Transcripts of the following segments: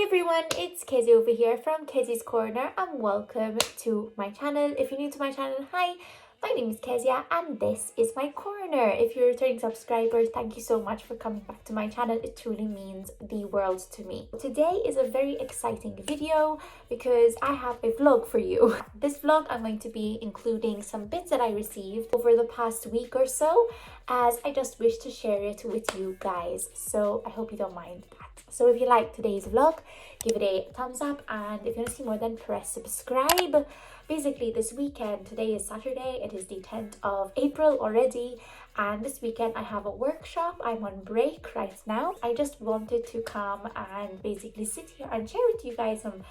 Hi everyone, it's Kezzie over here from Kezzie's Corner and welcome to my channel. If you're new to my channel, hi, my name is Kezia and this is my corner. If you're a returning subscriber, thank you so much for coming back to my channel. It truly means the world to me. Today is a very exciting video because I have a vlog for you. This vlog I'm going to be including some bits that I received over the past week or so, as I just wish to share it with you guys. So I hope you don't mind that. So if you like today's vlog, give it a thumbs up, and if you want to see more, then press subscribe. Basically this weekend, today is Saturday, it is the 10th of April already, and this weekend I have a workshop. I'm on break right now. I just wanted to come and basically sit here and share with you guys some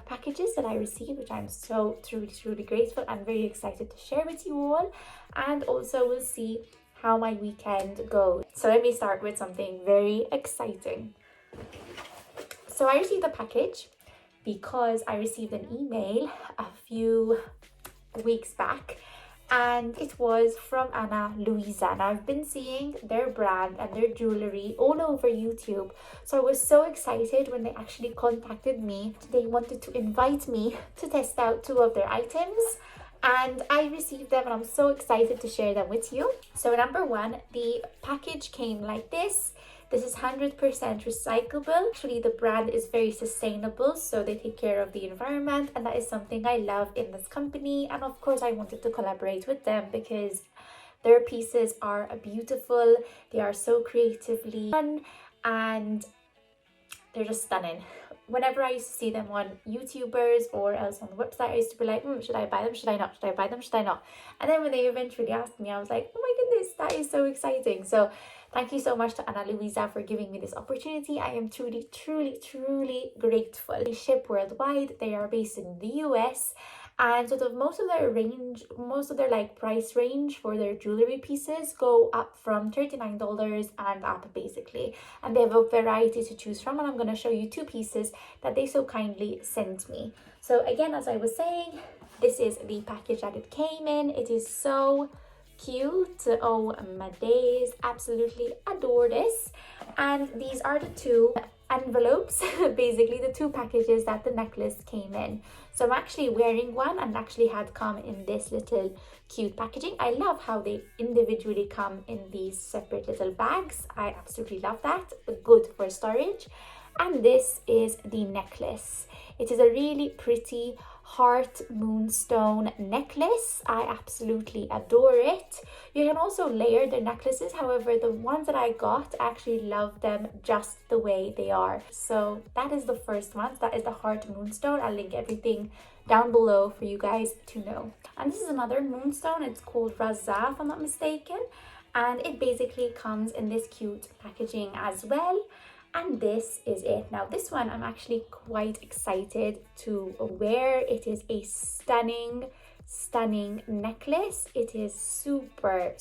packages that I received, which I'm so truly grateful and very excited to share with you all. And also we'll see how my weekend goes. So let me start with something very exciting. So I received a package because I received an email a few weeks back, and it was from Ana Luisa. Now I've been seeing their brand and their jewelry all over YouTube, so I was so excited when they actually contacted me. They wanted to invite me to test out 2 of their items, and I received them and I'm so excited to share them with you. So number 1, the package came like this. This is 100% recyclable. Actually, the brand is very sustainable, so they take care of the environment, and that is something I love in this company. And of course, I wanted to collaborate with them because their pieces are beautiful. They are so creatively done, and they're just stunning. Whenever I used to see them on YouTubers or else on the website, I used to be like, should I buy them? Should I not? Should I buy them? Should I not? And then when they eventually asked me, I was like, oh my goodness, that is so exciting. So thank you so much to Ana Luisa for giving me this opportunity. I am truly grateful. They ship worldwide. They are based in the US, and sort of most of their like price range for their jewelry pieces go up from $39 and up basically. And they have a variety to choose from, and I'm going to show you 2 pieces that they so kindly sent me. So again, as I was saying, this is the package that it came in. It is so cute. Oh my days, absolutely adore this. And these are the 2 envelopes, basically the 2 packages that the necklace came in. So I'm actually wearing one, and actually had come in this little cute packaging. I love how they individually come in these separate little bags. I absolutely love that. Good for storage. And this is the necklace. It is a really pretty heart moonstone necklace. I absolutely adore it. You can also layer the necklaces. However, the ones that I got, I actually love them just the way they are. So that is the first one. That is the heart moonstone. I'll link everything down below for you guys to know. And this is another moonstone. It's called Raza, if I'm not mistaken. And it basically comes in this cute packaging as well. And this is it. Now this one I'm actually quite excited to wear. It is a stunning necklace. It is super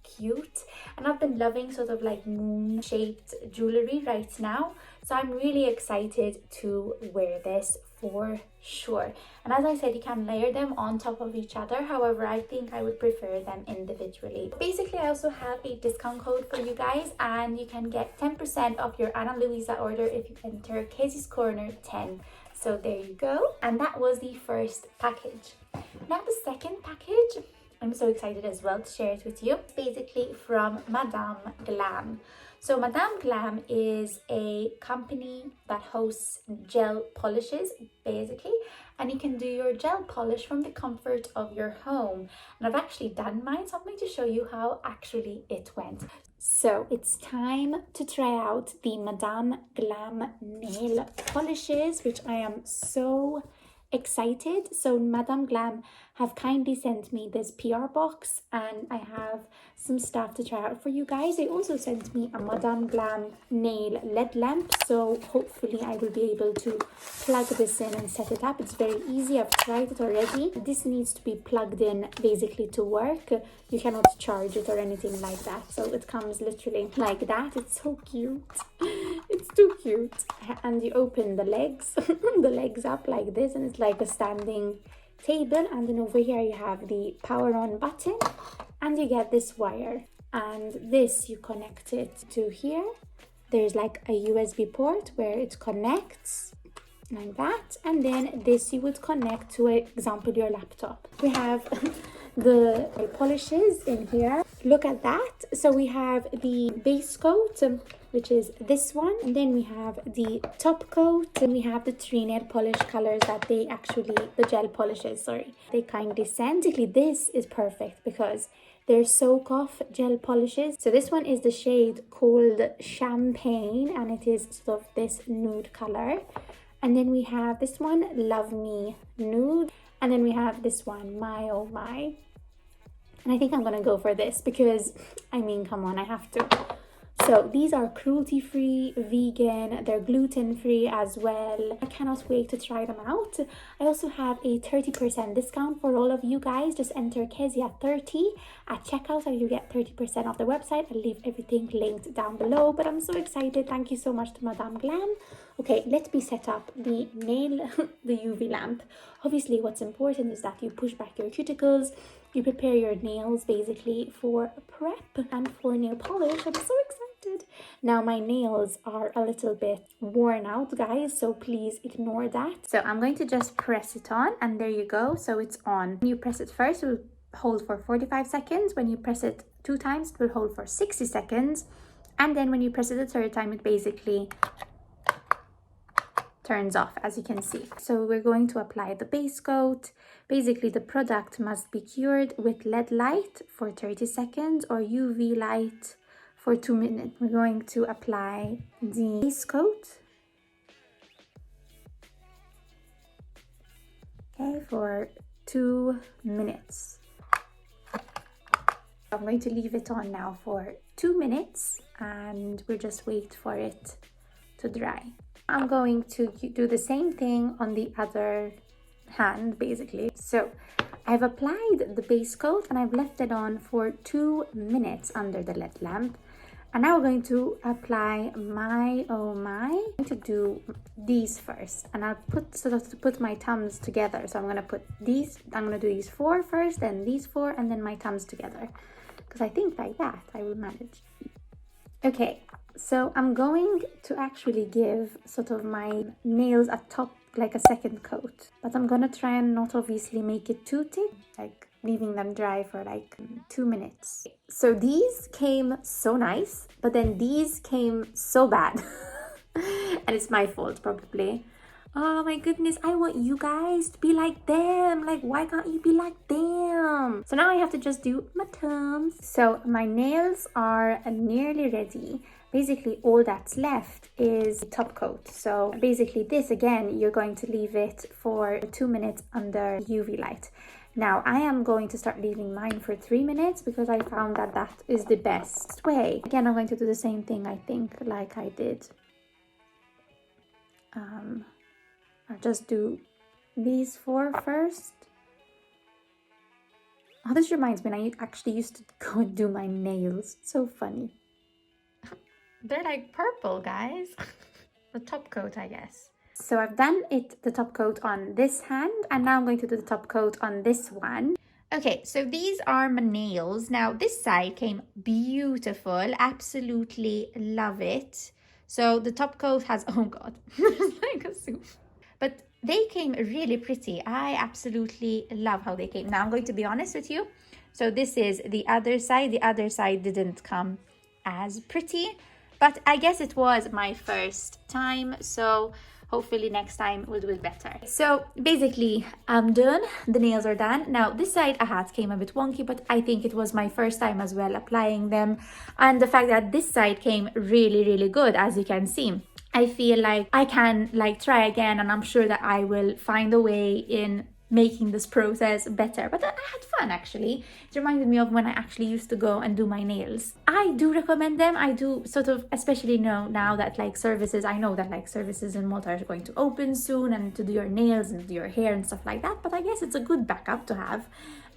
cute, and I've been loving sort of like moon shaped jewelry right now, so I'm really excited to wear this for sure. And as I said, you can layer them on top of each other. However, I think I would prefer them individually. Basically, I also have a discount code for you guys, and you can get 10% off your Ana Luisa order if you enter Kezzie's Corner 10. So there you go. And that was the first package. Now the second package, I'm so excited as well to share it with you. It's basically from Madam Glam. So Madam Glam is a company that hosts gel polishes basically, and you can do your gel polish from the comfort of your home. And I've actually done mine, so I'm going to show you how actually it went. So it's time to try out the Madam Glam nail polishes, which I am so excited. So Madam Glam have kindly sent me this PR box, and I have some stuff to try out for you guys. They also sent me a Madam Glam nail LED lamp, so hopefully I will be able to plug this in and set it up. It's very easy. I've tried it already. This needs to be plugged in basically to work. You cannot charge it or anything like that, so it comes literally like that. It's so cute. It's too cute. And you open the legs the legs up like this, and it's like a standing table. And then over here you have the power on button, and you get this wire, and this you connect it to here, there's like a USB port where it connects like that, and then this you would connect to, example, your laptop. We have the polishes in here. Look at that. So we have the base coat, which is this one, and then we have the top coat, and we have the 3 nail polish colors that they actually, the gel polishes, sorry, they kindly send. Basically this is perfect because they're soak off gel polishes. So this one is the shade called Champagne, and it is sort of this nude color. And then we have this one, Love Me Nude. And then we have this one, My Oh My. And I think I'm gonna go for this because, I mean, come on, I have to. So these are cruelty-free, vegan, they're gluten-free as well. I cannot wait to try them out. I also have a 30% discount for all of you guys. Just enter KEZZIE30 at checkout and you get 30% off the website. I'll leave everything linked down below, but I'm so excited. Thank you so much to Madam Glam. Okay, let me set up the nail, the UV lamp. Obviously, what's important is that you push back your cuticles, you prepare your nails basically for prep and for nail polish. I'm so excited. Now my nails are a little bit worn out, guys, so please ignore that. So I'm going to just press it on, and there you go. So it's on. When you press it first, it will hold for 45 seconds. When you press it 2 times, it will hold for 60 seconds. And then when you press it the 3rd time, it basically turns off, as you can see. So we're going to apply the base coat. Basically, the product must be cured with LED light for 30 seconds or UV light for 2 minutes. We're going to apply the base coat, okay, for 2 minutes. I'm going to leave it on now for 2 minutes and we'll just wait for it to dry. I'm going to do the same thing on the other hand, basically. So I've applied the base coat and I've left it on for 2 minutes under the LED lamp. And now we're going to apply My Oh My. I'm going to do these first, and I'll put my thumbs together. So I'm going to put these, I'm going to do these 4 first, then these 4, and then my thumbs together, because I think like that I will manage. Okay, so I'm going to actually give sort of my nails a top, like a second coat, but I'm gonna try and not obviously make it too thick, like leaving them dry for like 2 minutes. So these came so nice, but then these came so bad. And it's my fault probably. Oh my goodness, I want you guys to be like them. Like, why can't you be like them? So now I have to just do my thumbs. So my nails are nearly ready. Basically, all that's left is the top coat. So basically this, again, you're going to leave it for 2 minutes under UV light. Now I am going to start leaving mine for 3 minutes because I found that that is the best way. Again, I'm going to do the same thing, I think, like I did. I'll just do these 4 first. Oh, this reminds me, I actually used to go and do my nails. So funny. They're like purple, guys. The top coat, I guess. So I've done the top coat on this hand, and now I'm going to do the top coat on this one. Okay, so these are my nails. Now this side came beautiful. Absolutely love it. So the top coat has, oh God, it's like a soup. But they came really pretty. I absolutely love how they came. Now I'm going to be honest with you. So this is the other side. The other side didn't come as pretty, but I guess it was my first time. So hopefully next time we'll do it better. So basically I'm done. The nails are done. Now this side I had came a bit wonky, but I think it was my first time as well applying them. And the fact that this side came really, really good, as you can see. I feel like I can like try again, and I'm sure that I will find a way in making this process better. But I had fun actually. It reminded me of when I actually used to go and do my nails. I do recommend them. I do sort of, especially now that like services, I know that like services in Malta are going to open soon, and to do your nails and do your hair and stuff like that. But I guess it's a good backup to have.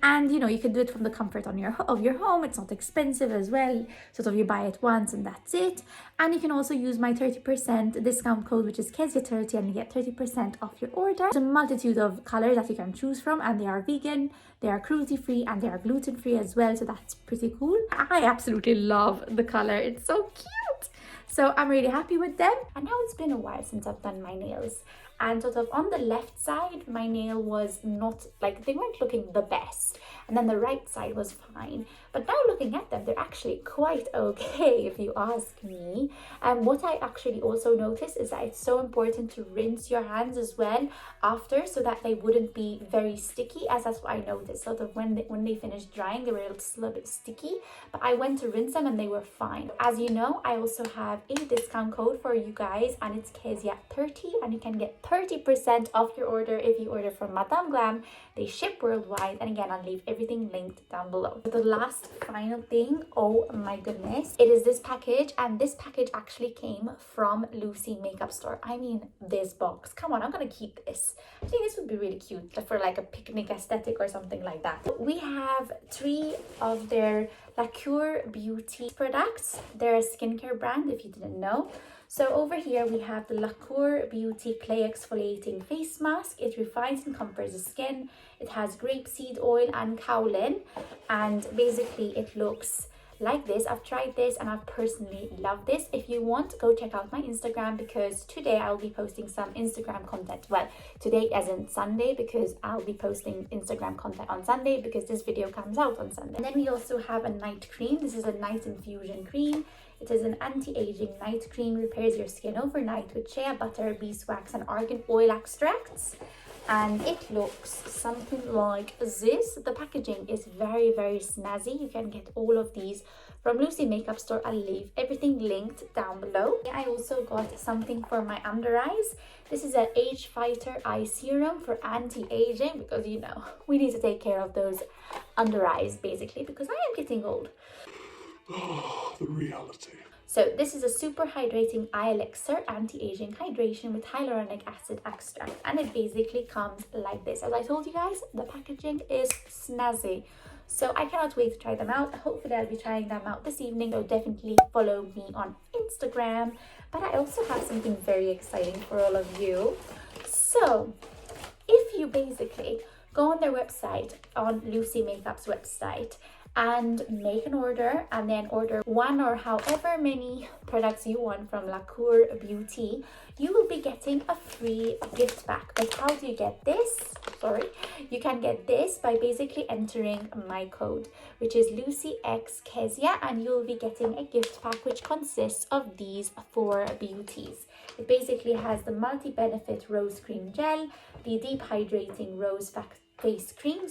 And you know, you can do it from the comfort of your home. It's not expensive as well. Sort of you buy it once and that's it. And you can also use my 30% discount code, which is KEZZIE30, and you get 30% off your order. There's a multitude of colors that you can choose from, and they are vegan, they are cruelty-free, and they are gluten-free as well. So that's pretty cool. I absolutely love the color. It's so cute. So I'm really happy with them. And now it's been a while since I've done my nails. And sort of on the left side, my nail was not like, they weren't looking the best. And then the right side was fine. But now looking at them, they're actually quite okay if you ask me. And what I actually also noticed is that it's so important to rinse your hands as well after, so that they wouldn't be very sticky, as that's what I noticed. Sort of when they finished drying, they were still a bit sticky, but I went to rinse them and they were fine. As you know, I also have a discount code for you guys, and it's KEZZIE30, and you can get 30% off your order if you order from Madam Glam. They ship worldwide, and again, I'll leave everything linked down below. The last final thing, oh my goodness, it is this package, and this package actually came from Lucy Makeup Store. I mean, this box, come on, I'm gonna keep this. I think this would be really cute for like a picnic aesthetic or something like that. We have 3 of their La Cure Beauty products. They're a skincare brand, if you didn't know. So over here we have the La Cure Beauty Clay Exfoliating Face Mask. It refines and comforts the skin. It has grapeseed oil and kaolin, and basically it looks like this. I've tried this and I've personally loved this. If you want, go check out my Instagram, because today I'll be posting some Instagram content. Well, today as in Sunday, because I'll be posting Instagram content on Sunday, because this video comes out on Sunday. And then we also have a night cream. This is a night infusion cream. It is an anti-aging night cream, repairs your skin overnight with shea butter, beeswax and argan oil extracts. And it looks something like this. The packaging is very, very snazzy. You can get all of these from Lucy Makeup Store. I'll leave everything linked down below. I also got something for my under eyes. This is an Age Fighter Eye Serum for anti-aging, because you know, we need to take care of those under eyes basically, because I am getting old. Oh, the reality. So this is a super hydrating eye elixir, anti-aging hydration with hyaluronic acid extract, and it basically comes like this. As I told you guys, the packaging is snazzy. So I cannot wait to try them out. Hopefully I'll be trying them out this evening, so definitely follow me on Instagram. But I also have something very exciting for all of you. So if you basically go on their website, on Lucy Makeup's website, and make an order, and then order 1 or however many products you want from La Cure Beauty, you will be getting a free gift pack. But how do you get this? You can get this by basically entering my code, which is LucyXKEZZIE, and you'll be getting a gift pack which consists of these 4 beauties. It basically has the multi-benefit rose cream gel, the deep hydrating rose face cream,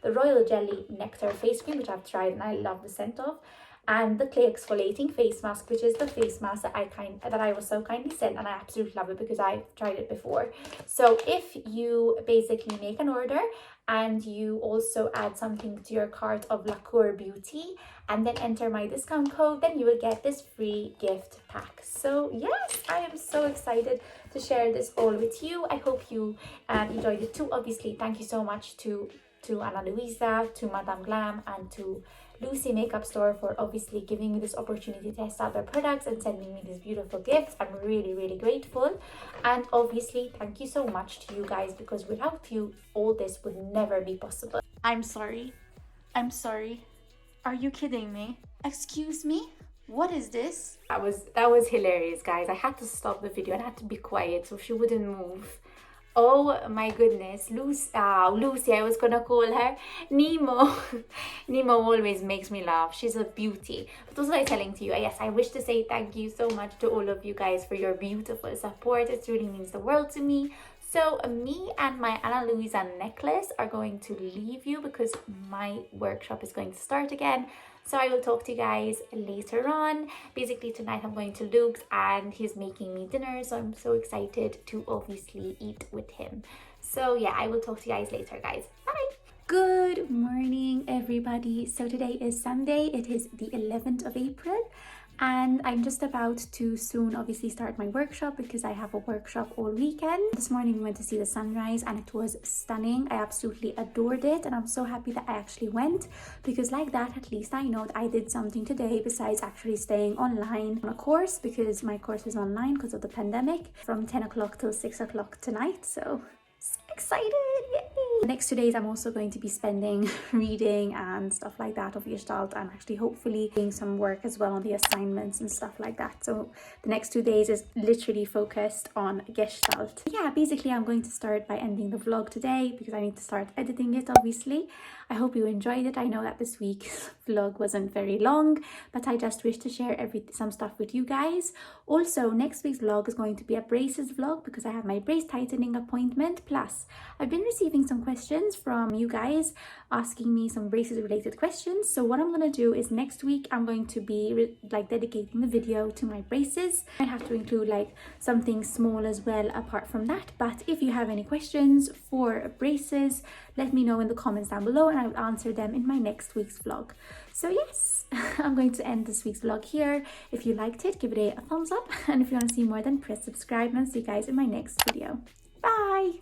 the royal jelly nectar face cream, which I've tried and I love the scent of, and the clay exfoliating face mask, which is the face mask that I was so kindly sent, and I absolutely love it because I've tried it before. So if you basically make an order and you also add something to your cart of La Cure Beauty and then enter my discount code, then you will get this free gift pack. So yes, I am so excited to share this all with you. I hope you enjoyed it too. Obviously, thank you so much to Ana Luisa, to Madam Glam, and to Lucy Makeup Store for obviously giving me this opportunity to test out their products and sending me these beautiful gifts. I'm really, really grateful. And obviously, thank you so much to you guys, because without you, all this would never be possible. I'm sorry. Are you kidding me? Excuse me? What is this? That was hilarious, guys. I had to stop the video and I had to be quiet so she wouldn't move. Oh my goodness, Lucy, I was gonna call her Nemo. Nemo always makes me laugh. She's a beauty. But also I'm telling to you, yes, I wish to say thank you so much to all of you guys for your beautiful support. It really means the world to me. So me and my Ana Luisa necklace are going to leave you because my workshop is going to start again. So I will talk to you guys later on. Basically tonight I'm going to Luke's and he's making me dinner, so I'm so excited to obviously eat with him. So yeah, I will talk to you guys later, guys. Bye! Good morning, everybody. So today is Sunday. It is the 11th of April. And I'm just about to soon obviously start my workshop because I have a workshop all weekend. This morning we went to see the sunrise and it was stunning. I absolutely adored it and I'm so happy that I actually went, because like that at least I know that I did something today besides actually staying online on a course, because my course is online because of the pandemic, from 10 o'clock till 6 o'clock tonight. So excited! Yay! The next 2 days I'm also going to be spending reading and stuff like that of Gestalt, and actually hopefully doing some work as well on the assignments and stuff like that. So the next 2 days is literally focused on Gestalt. Yeah, basically I'm going to start by ending the vlog today because I need to start editing it, obviously. I hope you enjoyed it. I know that this week's vlog wasn't very long, but I just wish to share some stuff with you guys. Also, next week's vlog is going to be a braces vlog because I have my brace tightening appointment. Plus, I've been receiving some questions from you guys asking me some braces related questions. So what I'm going to do is next week I'm going to be dedicating the video to my braces. I have to include like something small as well apart from that. But if you have any questions for braces, let me know in the comments down below and I'll answer them in my next week's vlog. So yes, I'm going to end this week's vlog here. If you liked it, give it a thumbs up, and if you want to see more, then press subscribe, and I'll see you guys in my next video. Bye!